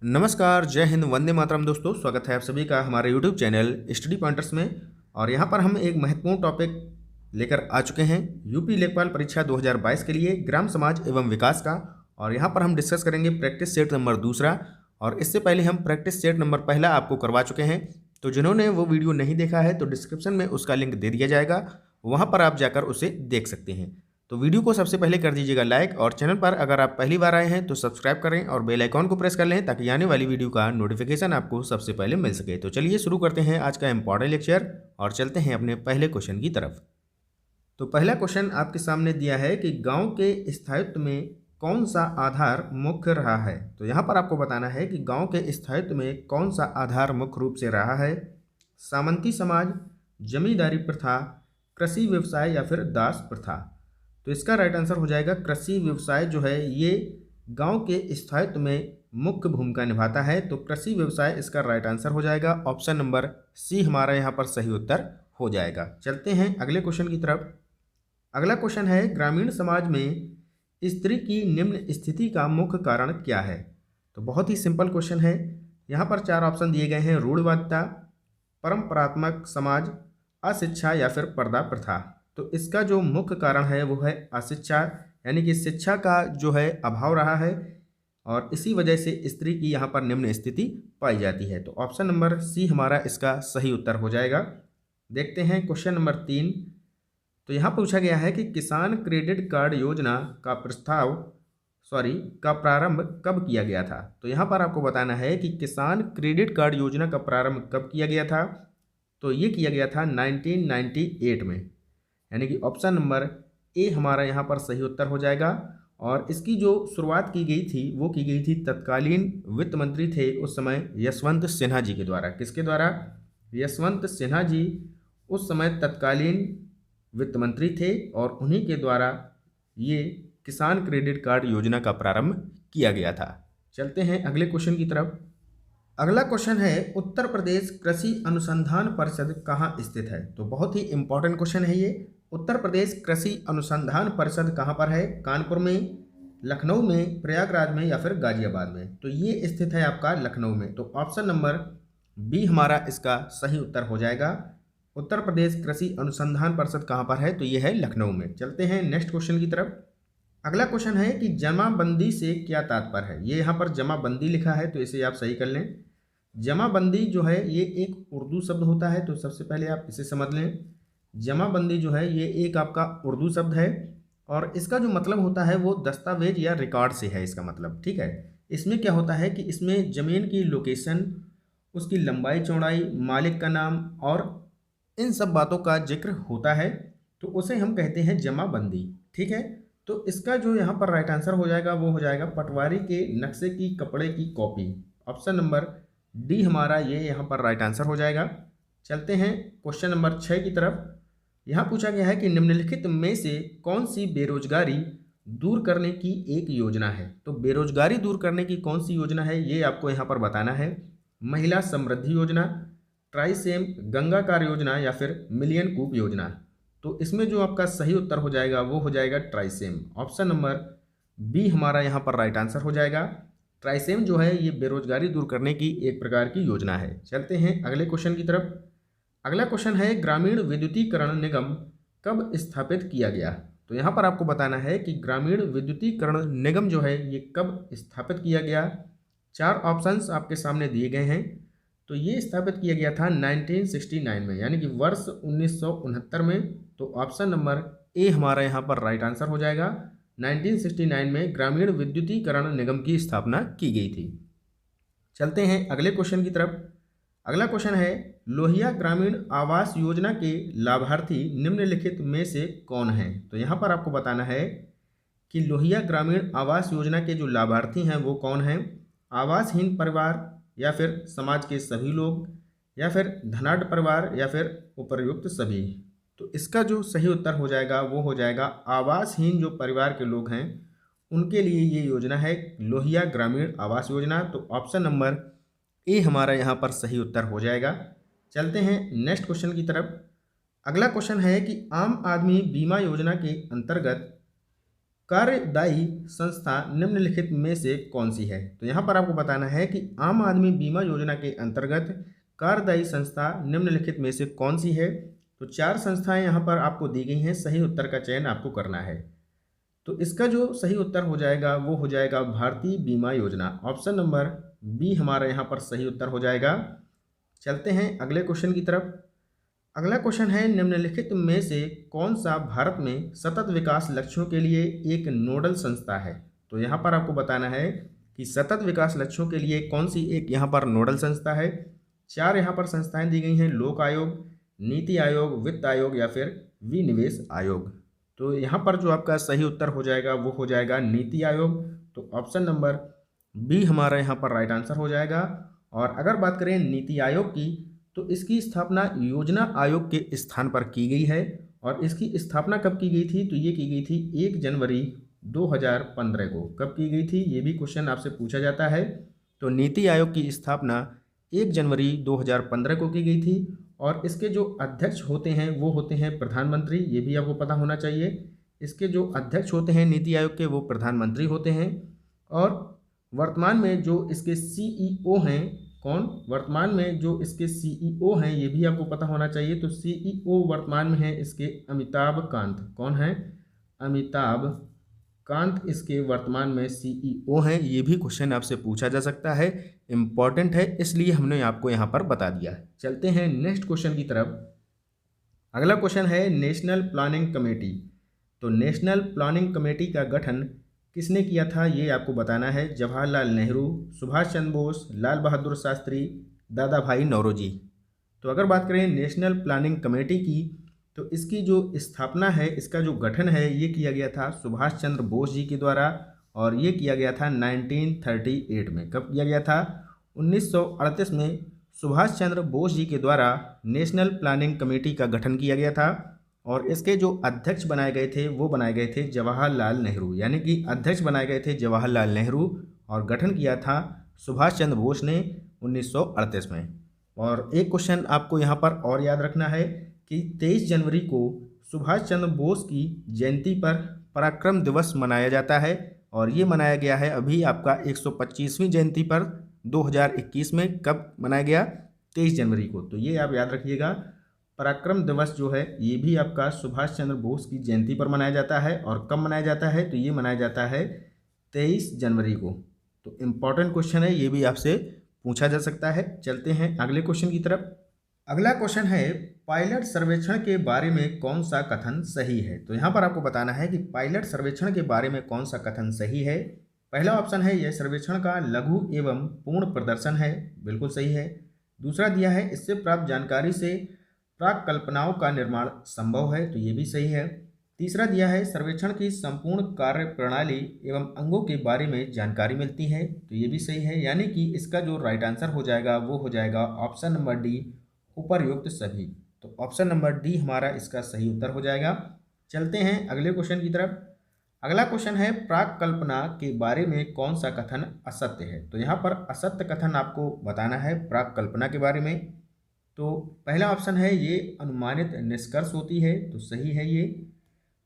नमस्कार, जय हिंद, वंदे मातरम। दोस्तों, स्वागत है आप सभी का हमारे यूट्यूब चैनल स्टडी पॉइंटर्स में। और यहाँ पर हम एक महत्वपूर्ण टॉपिक लेकर आ चुके हैं यूपी लेखपाल परीक्षा 2022 के लिए ग्राम समाज एवं विकास का। और यहाँ पर हम डिस्कस करेंगे प्रैक्टिस सेट नंबर दूसरा। और इससे पहले हम प्रैक्टिस सेट नंबर पहला आपको करवा चुके हैं, तो जिन्होंने वो वीडियो नहीं देखा है तो डिस्क्रिप्शन में उसका लिंक दे दिया जाएगा, वहाँ पर आप जाकर उसे देख सकते हैं। तो वीडियो को सबसे पहले कर दीजिएगा लाइक, और चैनल पर अगर आप पहली बार आए हैं तो सब्सक्राइब करें और बेल आइकॉन को प्रेस कर लें ताकि आने वाली वीडियो का नोटिफिकेशन आपको सबसे पहले मिल सके। तो चलिए शुरू करते हैं आज का इम्पॉर्टेंट लेक्चर और चलते हैं अपने पहले क्वेश्चन की तरफ। तो पहला क्वेश्चन आपके सामने दिया है कि गांव के स्थायित्व में कौन सा आधार मुख्य रहा है। तो यहाँ पर आपको बताना है कि गांव के स्थायित्व में कौन सा आधार मुख्य रूप से रहा है। सामंती समाज, जमींदारी प्रथा, कृषि व्यवसाय या फिर दास प्रथा। तो इसका राइट आंसर हो जाएगा कृषि व्यवसाय जो है ये गांव के स्थायित्व में मुख्य भूमिका निभाता है। तो कृषि व्यवसाय इसका राइट आंसर हो जाएगा। ऑप्शन नंबर सी हमारा यहाँ पर सही उत्तर हो जाएगा। चलते हैं अगले क्वेश्चन की तरफ। अगला क्वेश्चन है, ग्रामीण समाज में स्त्री की निम्न स्थिति का मुख्य कारण क्या है। तो बहुत ही सिंपल क्वेश्चन है। यहाँ पर 4 ऑप्शन दिए गए हैं, रूढ़िवादिता, परंपरात्मक समाज, अशिक्षा या फिर पर्दा प्रथा। तो इसका जो मुख्य कारण है वो है अशिक्षा, यानी कि शिक्षा का जो है अभाव रहा है और इसी वजह से स्त्री की यहाँ पर निम्न स्थिति पाई जाती है। तो ऑप्शन नंबर सी हमारा इसका सही उत्तर हो जाएगा। देखते हैं क्वेश्चन नंबर 3। तो यहाँ पूछा गया है कि किसान क्रेडिट कार्ड योजना का प्रारंभ कब किया गया था। तो यहाँ पर आपको बताना है कि किसान क्रेडिट कार्ड योजना का प्रारंभ कब किया गया था। तो ये किया गया था 1998 में, यानी कि ऑप्शन नंबर ए हमारा यहाँ पर सही उत्तर हो जाएगा। और इसकी जो शुरुआत की गई थी वो की गई थी तत्कालीन वित्त मंत्री थे उस समय यशवंत सिन्हा जी के द्वारा। किसके द्वारा? यशवंत सिन्हा जी उस समय तत्कालीन वित्त मंत्री थे और उन्हीं के द्वारा ये किसान क्रेडिट कार्ड योजना का प्रारंभ किया गया था। चलते हैं अगले क्वेश्चन की तरफ। अगला क्वेश्चन है, उत्तर प्रदेश कृषि अनुसंधान परिषद कहाँ स्थित है। तो बहुत ही इंपॉर्टेंट क्वेश्चन है ये। उत्तर प्रदेश कृषि अनुसंधान परिषद कहाँ पर है? कानपुर में, लखनऊ में, प्रयागराज में या फिर गाजियाबाद में। तो ये स्थित है आपका लखनऊ में। तो ऑप्शन नंबर बी हमारा इसका सही उत्तर हो जाएगा। उत्तर प्रदेश कृषि अनुसंधान परिषद कहाँ पर है? तो ये है लखनऊ में। चलते हैं नेक्स्ट क्वेश्चन की तरफ। अगला क्वेश्चन है कि जमाबंदी से क्या तात्पर्य है। ये यहाँ पर जमाबंदी लिखा है तो इसे आप सही कर लें। जमाबंदी जो है ये एक उर्दू शब्द होता है, तो सबसे पहले आप इसे समझ लें। जमाबंदी जो है ये एक आपका उर्दू शब्द है और इसका जो मतलब होता है वो दस्तावेज या रिकॉर्ड से है इसका मतलब, ठीक है। इसमें क्या होता है कि इसमें ज़मीन की लोकेशन, उसकी लंबाई चौड़ाई, मालिक का नाम और इन सब बातों का जिक्र होता है, तो उसे हम कहते हैं जमाबंदी, ठीक है। तो इसका जो यहाँ पर राइट आंसर हो जाएगा वो हो जाएगा पटवारी के नक्शे की कपड़े की कॉपी। ऑप्शन नंबर डी हमारा ये यहाँ पर राइट आंसर हो जाएगा। चलते हैं क्वेश्चन नंबर 6 की तरफ। यहाँ पूछा गया है कि निम्नलिखित में से कौन सी बेरोजगारी दूर करने की एक योजना है। तो बेरोजगारी दूर करने की कौन सी योजना है ये आपको यहाँ पर बताना है। महिला समृद्धि योजना, ट्राइसेम, गंगा कार योजना या फिर मिलियन कूप योजना। तो इसमें जो आपका सही उत्तर हो जाएगा वो हो जाएगा ट्राइसेम। ऑप्शन नंबर बी हमारा यहाँ पर राइट आंसर हो जाएगा। ट्राइसेम जो है ये बेरोजगारी दूर करने की एक प्रकार की योजना है। चलते हैं अगले क्वेश्चन की तरफ। अगला क्वेश्चन है, ग्रामीण विद्युतीकरण निगम कब स्थापित किया गया। तो यहाँ पर आपको बताना है कि ग्रामीण विद्युतीकरण निगम जो है ये कब स्थापित किया गया। 4 ऑप्शंस आपके सामने दिए गए हैं। तो ये स्थापित किया गया था 1969 में, यानी कि वर्ष 1969 में। तो ऑप्शन नंबर ए हमारा यहाँ पर राइट आंसर हो जाएगा। 1969 में ग्रामीण विद्युतीकरण निगम की स्थापना की गई थी। चलते हैं अगले क्वेश्चन की तरफ। अगला क्वेश्चन है, लोहिया ग्रामीण आवास योजना के लाभार्थी निम्नलिखित में से कौन हैं। तो यहाँ पर आपको बताना है कि लोहिया ग्रामीण आवास योजना के जो लाभार्थी हैं वो कौन हैं। आवासहीन परिवार या फिर समाज के सभी लोग या फिर धनाढ़ परिवार या फिर उपर्युक्त सभी। तो इसका जो सही उत्तर हो जाएगा वो हो जाएगा आवासहीन जो परिवार के लोग हैं उनके लिए ये योजना है लोहिया ग्रामीण आवास योजना। तो ऑप्शन नंबर ए हमारा यहाँ पर सही उत्तर हो जाएगा। चलते हैं नेक्स्ट क्वेश्चन की तरफ। अगला क्वेश्चन है कि आम आदमी बीमा योजना के अंतर्गत कार्यदायी संस्था निम्नलिखित में से कौन सी है? तो यहाँ पर आपको बताना है कि आम आदमी बीमा योजना के अंतर्गत कार्यदायी संस्था निम्नलिखित में से कौन सी है? तो 4 संस्थाएं यहाँ पर आपको दी गई हैं, सही उत्तर का चयन आपको करना है। तो इसका जो सही उत्तर हो जाएगा वो हो जाएगा भारतीय बीमा योजना। ऑप्शन नंबर बी हमारा यहाँ पर सही उत्तर हो जाएगा। चलते हैं अगले क्वेश्चन की तरफ। अगला क्वेश्चन है, निम्नलिखित में से कौन सा भारत में सतत विकास लक्ष्यों के लिए एक नोडल संस्था है? तो यहाँ पर आपको बताना है कि सतत विकास लक्ष्यों के लिए कौन सी एक यहाँ पर नोडल संस्था है। 4 यहाँ पर संस्थाएं दी गई हैं, लोक आयोग, नीति आयोग, वित्त आयोग या फिर विनिवेश आयोग। तो यहाँ पर जो आपका सही उत्तर हो जाएगा वो हो जाएगा नीति आयोग। तो ऑप्शन नंबर बी हमारा यहाँ पर राइट आंसर हो जाएगा। और अगर बात करें नीति आयोग की, तो इसकी स्थापना योजना आयोग के स्थान पर की गई है। और इसकी स्थापना कब की गई थी? तो ये की गई थी 1 जनवरी 2015 को। कब की गई थी ये भी क्वेश्चन आपसे पूछा जाता है। तो नीति आयोग की स्थापना 1 जनवरी 2015 को की गई थी। और इसके जो अध्यक्ष होते हैं वो होते हैं प्रधानमंत्री, ये भी आपको पता होना चाहिए। इसके जो अध्यक्ष होते हैं नीति आयोग के वो प्रधानमंत्री होते हैं। और वर्तमान में जो इसके सीईओ हैं, कौन? वर्तमान में जो इसके सीईओ हैं ये भी आपको पता होना चाहिए। तो सीईओ वर्तमान में है इसके अमिताभ कांत। कौन है? अमिताभ कांत इसके वर्तमान में सीईओ हैं। ये भी क्वेश्चन आपसे पूछा जा सकता है, इम्पॉर्टेंट है, इसलिए हमने आपको यहाँ पर बता दिया है। चलते हैं नेक्स्ट क्वेश्चन की तरफ। अगला क्वेश्चन है नेशनल प्लानिंग कमेटी। तो नेशनल प्लानिंग कमेटी का गठन किसने किया था ये आपको बताना है। जवाहरलाल नेहरू, सुभाष चंद्र बोस, लाल बहादुर शास्त्री, दादा भाई नौरोजी। तो अगर बात करें नेशनल प्लानिंग कमेटी की, तो इसकी जो स्थापना है, इसका जो गठन है ये किया गया था सुभाष चंद्र बोस जी के द्वारा। और ये किया गया था 1938 में। कब किया गया था? 1938 में सुभाष चंद्र बोस जी के द्वारा नेशनल प्लानिंग कमेटी का गठन किया गया था। और इसके जो अध्यक्ष बनाए गए थे वो बनाए गए थे जवाहरलाल नेहरू, यानी कि अध्यक्ष बनाए गए थे जवाहरलाल नेहरू और गठन किया था सुभाष चंद्र बोस ने 1938 में। और एक क्वेश्चन आपको यहाँ पर और याद रखना है कि 23 जनवरी को सुभाष चंद्र बोस की जयंती पर पराक्रम दिवस मनाया जाता है। और ये मनाया गया है अभी आपका 125वीं जयंती पर 2021 में। कब मनाया गया? 23 जनवरी को। तो ये आप याद रखिएगा, पराक्रम दिवस जो है ये भी आपका सुभाष चंद्र बोस की जयंती पर मनाया जाता है। और कब मनाया जाता है? तो ये मनाया जाता है 23 जनवरी को। तो इम्पॉर्टेंट क्वेश्चन है, ये भी आपसे पूछा जा सकता है। चलते हैं अगले क्वेश्चन की तरफ। अगला क्वेश्चन है, पायलट सर्वेक्षण के बारे में कौन सा कथन सही है? तो यहाँ पर आपको बताना है कि पायलट सर्वेक्षण के बारे में कौन सा कथन सही है। पहला ऑप्शन है, यह सर्वेक्षण का लघु एवं पूर्ण प्रदर्शन है। बिल्कुल सही है। दूसरा दिया है, इससे प्राप्त जानकारी से प्राक कल्पनाओं का निर्माण संभव है। तो ये भी सही है। तीसरा दिया है, सर्वेक्षण की संपूर्ण कार्य प्रणाली एवं अंगों के बारे में जानकारी मिलती है। तो ये भी सही है। यानी कि इसका जो राइट आंसर हो जाएगा वो हो जाएगा ऑप्शन नंबर डी, उपर्युक्त सभी। तो ऑप्शन नंबर डी हमारा इसका सही उत्तर हो जाएगा। चलते हैं अगले क्वेश्चन की तरफ। अगला क्वेश्चन है, प्राक कल्पना के बारे में कौन सा कथन असत्य है? तो यहाँ पर असत्य कथन आपको बताना है प्राक कल्पना के बारे में। तो पहला ऑप्शन है, ये अनुमानित निष्कर्ष होती है। तो सही है ये।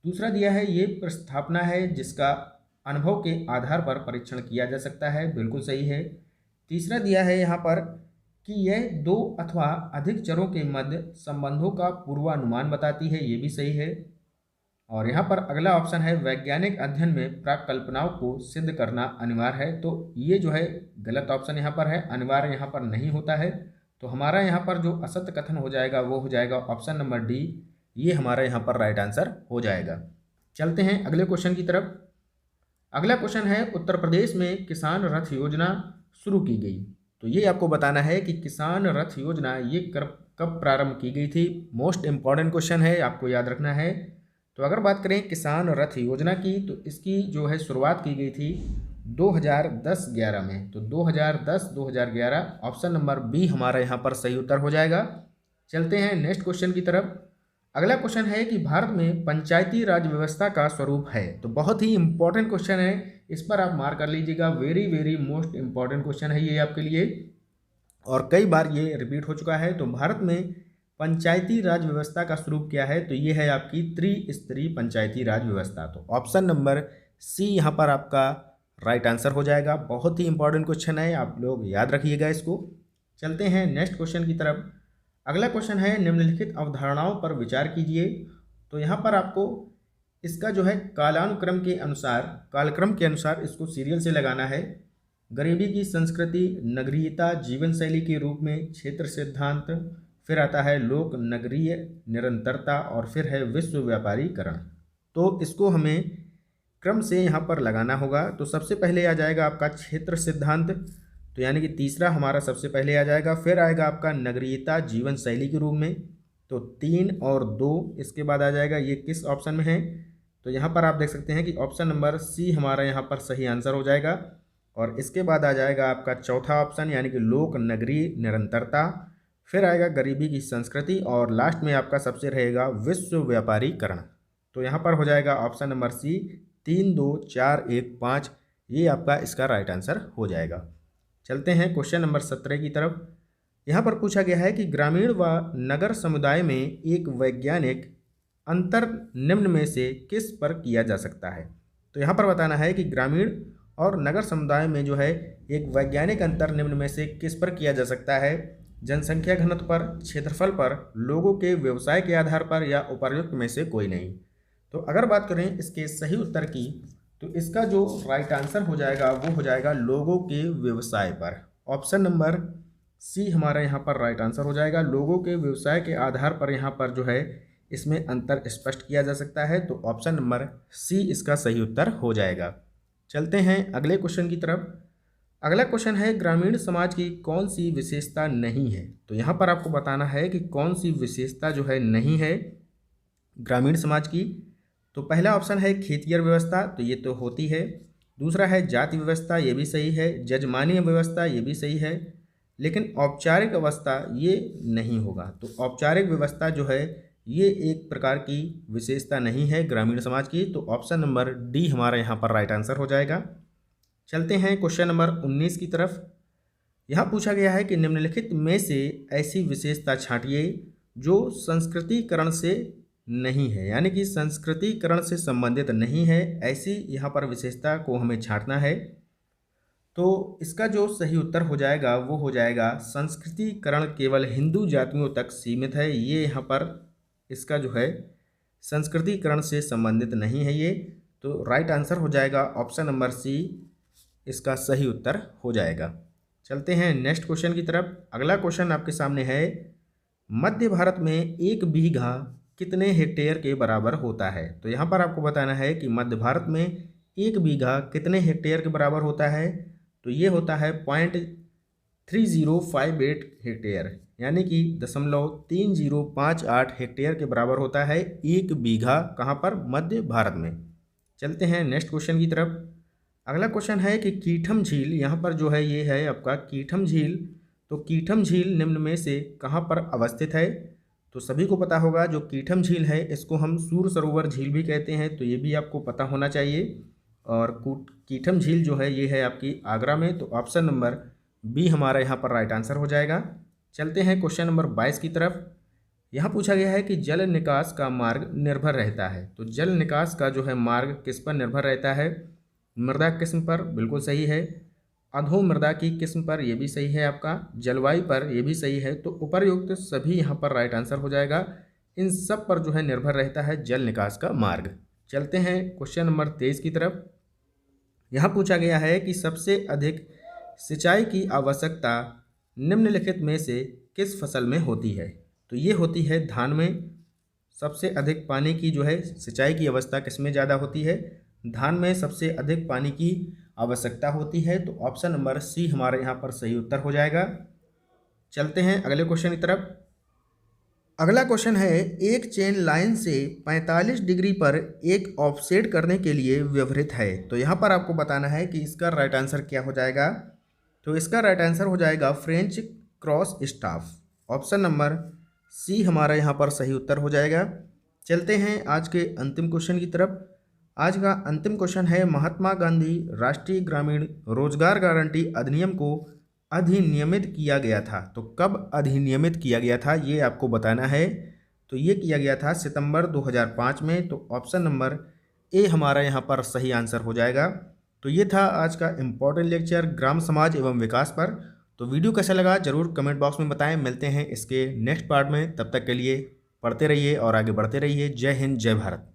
दूसरा दिया है, ये प्रस्थापना है जिसका अनुभव के आधार पर परीक्षण किया जा सकता है। बिल्कुल सही है। तीसरा दिया है यहाँ पर कि यह 2 अथवा अधिक चरों के मध्य संबंधों का पूर्वानुमान बताती है। ये भी सही है। और यहाँ पर अगला ऑप्शन है, वैज्ञानिक अध्ययन में प्राक कल्पनाओं को सिद्ध करना अनिवार्य है। तो ये जो है गलत ऑप्शन यहाँ पर है, अनिवार्य यहाँ पर नहीं होता है। तो हमारा यहाँ पर जो असत्य कथन हो जाएगा वो हो जाएगा ऑप्शन नंबर डी, ये हमारा यहाँ पर राइट आंसर हो जाएगा। चलते हैं अगले क्वेश्चन की तरफ। अगला क्वेश्चन है, उत्तर प्रदेश में किसान रथ योजना शुरू की गई। तो ये आपको बताना है कि किसान रथ योजना ये कब प्रारंभ की गई थी। मोस्ट इंपॉर्टेंट क्वेश्चन है, आपको याद रखना है। तो अगर बात करें किसान रथ योजना की, तो इसकी जो है शुरुआत की गई थी 2010-11 में। तो 2010-2011 ऑप्शन नंबर बी हमारा यहाँ पर सही उत्तर हो जाएगा। चलते हैं नेक्स्ट क्वेश्चन की तरफ। अगला क्वेश्चन है कि भारत में पंचायती राज व्यवस्था का स्वरूप है। तो बहुत ही इंपॉर्टेंट क्वेश्चन है, इस पर आप मार्क कर लीजिएगा। Very very most important question है ये आपके लिए, और कई बार ये रिपीट हो चुका है। तो भारत में पंचायती राज व्यवस्था का स्वरूप क्या है? तो ये है आपकी त्रिस्तरीय पंचायती राज व्यवस्था। तो ऑप्शन नंबर सी यहाँ पर आपका राइट आंसर हो जाएगा। बहुत ही इंपॉर्टेंट क्वेश्चन है, आप लोग याद रखिएगा इसको। चलते हैं नेक्स्ट क्वेश्चन की तरफ। अगला क्वेश्चन है निम्नलिखित अवधारणाओं पर विचार कीजिए। तो यहाँ पर आपको इसका जो है कालक्रम के अनुसार इसको सीरियल से लगाना है। गरीबी की संस्कृति, नगरीयता जीवन शैली के रूप में, क्षेत्र सिद्धांत, फिर आता है लोक नगरीय निरंतरता और फिर है विश्व व्यापारीकरण। तो इसको हमें क्रम से यहाँ पर लगाना होगा। तो सबसे पहले आ जाएगा आपका क्षेत्र सिद्धांत, तो यानी कि तीसरा हमारा सबसे पहले आ जाएगा। फिर आएगा आपका नगरीयता जीवन शैली के रूप में, तो 3 और 2 इसके बाद आ जाएगा। ये किस ऑप्शन में है? तो यहाँ पर आप देख सकते हैं कि ऑप्शन नंबर सी हमारा यहाँ पर सही आंसर हो जाएगा। और इसके बाद आ जाएगा आपका चौथा ऑप्शन यानी कि लोक नगरीय निरंतरता, फिर आएगा गरीबी की संस्कृति और लास्ट में आपका सबसे रहेगा विश्व व्यापारीकरण। तो यहाँ पर हो जाएगा ऑप्शन नंबर सी 3, 2, 4, 1, 5, ये आपका इसका राइट आंसर हो जाएगा। चलते हैं क्वेश्चन नंबर 17 की तरफ। यहाँ पर पूछा गया है कि ग्रामीण व नगर समुदाय में एक वैज्ञानिक अंतर निम्न में से किस पर किया जा सकता है। तो यहाँ पर बताना है कि ग्रामीण और नगर समुदाय में जो है एक वैज्ञानिक अंतर निम्न में से किस पर किया जा सकता है। जनसंख्या घनत्व पर, क्षेत्रफल पर, लोगों के व्यवसाय के आधार पर या उपर्युक्त में से कोई नहीं। तो अगर बात करें इसके सही उत्तर की, तो इसका जो राइट आंसर हो जाएगा वो हो जाएगा लोगों के व्यवसाय पर। ऑप्शन नंबर सी हमारा यहाँ पर राइट आंसर हो जाएगा। लोगों के व्यवसाय के आधार पर यहाँ पर जो है इसमें अंतर स्पष्ट किया जा सकता है। तो ऑप्शन नंबर सी इसका सही उत्तर हो जाएगा। चलते हैं अगले क्वेश्चन की तरफ। अगला क्वेश्चन है ग्रामीण समाज की कौन सी विशेषता नहीं है। तो यहाँ पर आपको बताना है कि कौन सी विशेषता जो है नहीं है ग्रामीण समाज की। तो पहला ऑप्शन है खेतियर व्यवस्था, तो ये तो होती है। दूसरा है जाति व्यवस्था, ये भी सही है। जजमानीय व्यवस्था, ये भी सही है। लेकिन औपचारिक अवस्था ये नहीं होगा। तो औपचारिक व्यवस्था जो है ये एक प्रकार की विशेषता नहीं है ग्रामीण समाज की। तो ऑप्शन नंबर डी हमारा यहाँ पर राइट आंसर हो जाएगा। चलते हैं क्वेश्चन नंबर 19 की तरफ। यहाँ पूछा गया है कि निम्नलिखित में से ऐसी विशेषता छांटिए जो संस्कृतिकरण से नहीं है, यानी कि संस्कृतिकरण से संबंधित नहीं है, ऐसी यहाँ पर विशेषता को हमें छांटना है। तो इसका जो सही उत्तर हो जाएगा वो हो जाएगा संस्कृतिकरण केवल हिंदू जातियों तक सीमित है। ये यहाँ पर इसका जो है संस्कृतिकरण से संबंधित नहीं है ये। तो राइट आंसर हो जाएगा ऑप्शन नंबर सी इसका सही उत्तर हो जाएगा। चलते हैं नेक्स्ट क्वेश्चन की तरफ। अगला क्वेश्चन आपके सामने है मध्य भारत में 1 बीघा कितने हेक्टेयर के बराबर होता है। तो यहाँ पर आपको बताना है कि मध्य भारत में 1 बीघा कितने हेक्टेयर के बराबर होता है। तो ये होता है 0.3058 हेक्टेयर, यानी कि 0.3058 हेक्टेयर के बराबर होता है 1 बीघा, कहाँ पर? मध्य भारत में। चलते हैं नेक्स्ट क्वेश्चन की तरफ। अगला क्वेश्चन है कि कीठम झील, यहाँ पर जो है ये है आपका कीठम झील। तो कीठम झील निम्न में से कहाँ पर अवस्थित है। तो सभी को पता होगा जो कीठम झील है इसको हम सूर सरोवर झील भी कहते हैं, तो ये भी आपको पता होना चाहिए। और कीठम झील जो है ये है आपकी आगरा में। तो ऑप्शन नंबर बी हमारा यहाँ पर राइट आंसर हो जाएगा। चलते हैं क्वेश्चन नंबर 22 की तरफ। यहाँ पूछा गया है कि जल निकास का मार्ग निर्भर रहता है। तो जल निकास का जो है मार्ग किस पर निर्भर रहता है? मृदा किस्म पर, बिल्कुल सही है। अधो मृदा की किस्म पर, ये भी सही है आपका। जलवायु पर, ये भी सही है। तो उपर्युक्त सभी यहाँ पर राइट आंसर हो जाएगा। इन सब पर जो है निर्भर रहता है जल निकास का मार्ग। चलते हैं क्वेश्चन नंबर 23 की तरफ। यहाँ पूछा गया है कि सबसे अधिक सिंचाई की आवश्यकता निम्नलिखित में से किस फसल में होती है। तो ये होती है धान में। सबसे अधिक पानी की जो है सिंचाई की अवस्था किसमें ज़्यादा होती है? धान में सबसे अधिक पानी की आवश्यकता होती है। तो ऑप्शन नंबर सी हमारे यहाँ पर सही उत्तर हो जाएगा। चलते हैं अगले क्वेश्चन की तरफ। अगला क्वेश्चन है एक चेन लाइन से 45 डिग्री पर एक ऑफसेट करने के लिए व्यवहृत है। तो यहाँ पर आपको बताना है कि इसका राइट आंसर क्या हो जाएगा। तो इसका राइट आंसर हो जाएगा French cross staff. Option number C हमारा यहाँ पर सही उत्तर हो जाएगा। चलते हैं आज के अंतिम क्वेश्चन की तरफ। आज का अंतिम क्वेश्चन है महात्मा गांधी राष्ट्रीय ग्रामीण रोजगार गारंटी अधिनियम को अधिनियमित किया गया था। तो कब अधिनियमित किया गया था ये आपको बताना है। तो ये किया गया था सितंबर 2005 में। तो ऑप्शन नंबर ए हमारा यहाँ पर सही आंसर हो जाएगा। तो ये था आज का इम्पोर्टेंट लेक्चर ग्राम समाज एवं विकास पर। तो वीडियो कैसा लगा जरूर कमेंट बॉक्स में बताएं। मिलते हैं इसके नेक्स्ट पार्ट में, तब तक के लिए पढ़ते रहिए और आगे बढ़ते रहिए। जय हिंद, जय भारत।